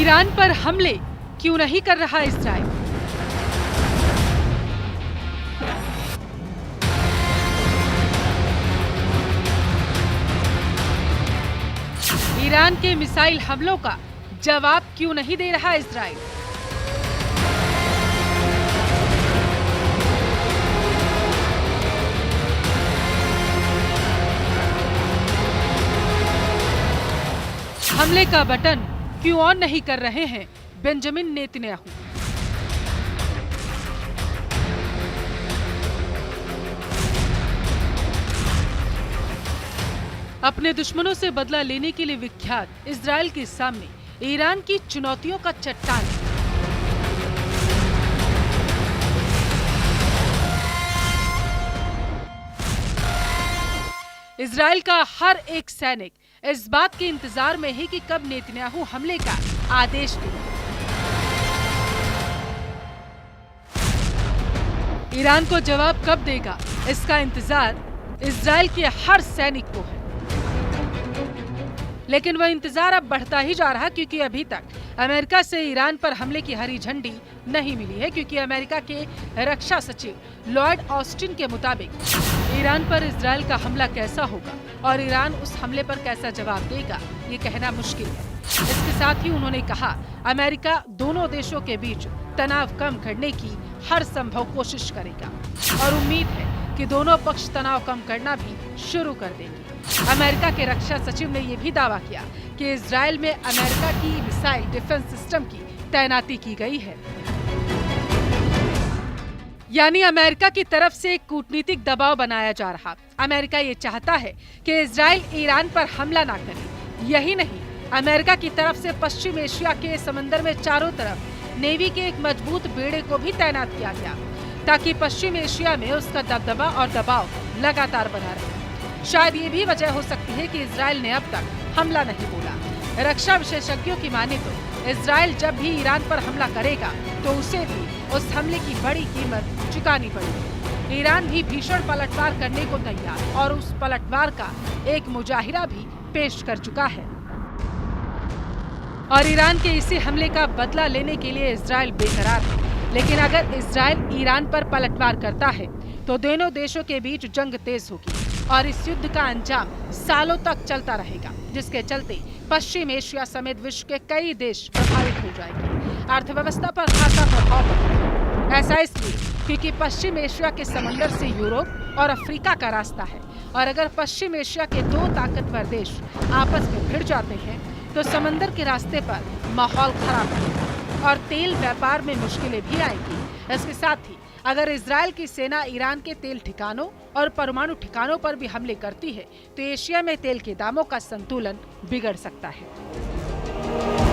Iran पर हमले क्यों नहीं कर रहा इस्राइल? ईरान के मिसाइल हमलों का जवाब क्यों नहीं दे रहा इस्राइल? हमले का बटन क्यों ऑन नहीं कर रहे हैं बेंजामिन नेतन्याहू? अपने दुश्मनों से बदला लेने के लिए विख्यात इजराइल के सामने ईरान की चुनौतियों का चट्टान। इजराइल का हर एक सैनिक इस बात के इंतजार में है कि कब नेतन्याहू हमले का आदेश दे। ईरान को जवाब कब देगा, इसका इंतजार इजराइल के हर सैनिक को है। लेकिन वह इंतजार अब बढ़ता ही जा रहा, क्योंकि अभी तक अमेरिका से ईरान पर हमले की हरी झंडी नहीं मिली है। क्योंकि अमेरिका के रक्षा सचिव लॉयड ऑस्टिन के मुताबिक ईरान पर इजराइल का हमला कैसा होगा और ईरान उस हमले पर कैसा जवाब देगा, ये कहना मुश्किल है। इसके साथ ही उन्होंने कहा, अमेरिका दोनों देशों के बीच तनाव कम करने की हर संभव कोशिश करेगा और उम्मीद है कि दोनों पक्ष तनाव कम करना भी शुरू कर देंगे। अमेरिका के रक्षा सचिव ने यह भी दावा किया कि इजराइल में अमेरिका की मिसाइल डिफेंस सिस्टम की तैनाती की गई है। यानी अमेरिका की तरफ से कूटनीतिक दबाव बनाया जा रहा। अमेरिका ये चाहता है कि इजराइल ईरान पर हमला ना करे। यही नहीं, अमेरिका की तरफ से पश्चिम एशिया के समंदर में चारों तरफ नेवी के एक मजबूत बेड़े को भी तैनात किया गया, ताकि पश्चिम एशिया में उसका दबदबा और दबाव लगातार बना रहे। शायद ये भी वजह हो सकती है कि इजराइल ने अब तक हमला नहीं बोला। रक्षा विशेषज्ञों की माने तो इजराइल जब भी ईरान पर हमला करेगा तो उसे भी उस हमले की बड़ी कीमत चुकानी पड़ेगी। ईरान भी भीषण पलटवार करने को तैयार और उस पलटवार का एक मुजाहिरा भी पेश कर चुका है। और ईरान के इसी हमले का बदला लेने के लिए इजराइल बेकरार है। लेकिन अगर इजराइल ईरान पर पलटवार करता है तो दोनों देशों के बीच जंग तेज होगी और इस युद्ध का अंजाम सालों तक चलता रहेगा, जिसके चलते पश्चिम एशिया समेत विश्व के कई देश प्रभावित हो जाएंगे। अर्थव्यवस्था पर खासा प्रभाव पड़ेगा। ऐसा इसलिए क्योंकि पश्चिम एशिया के समंदर से यूरोप और अफ्रीका का रास्ता है और अगर पश्चिम एशिया के दो ताकतवर देश आपस में भिड़ जाते हैं तो समंदर के रास्ते पर माहौल खराब होगा और तेल व्यापार में मुश्किलें भी आएंगी। इसके साथ ही अगर इजराइल की सेना ईरान के तेल ठिकानों और परमाणु ठिकानों पर भी हमले करती है तो एशिया में तेल के दामों का संतुलन बिगड़ सकता है।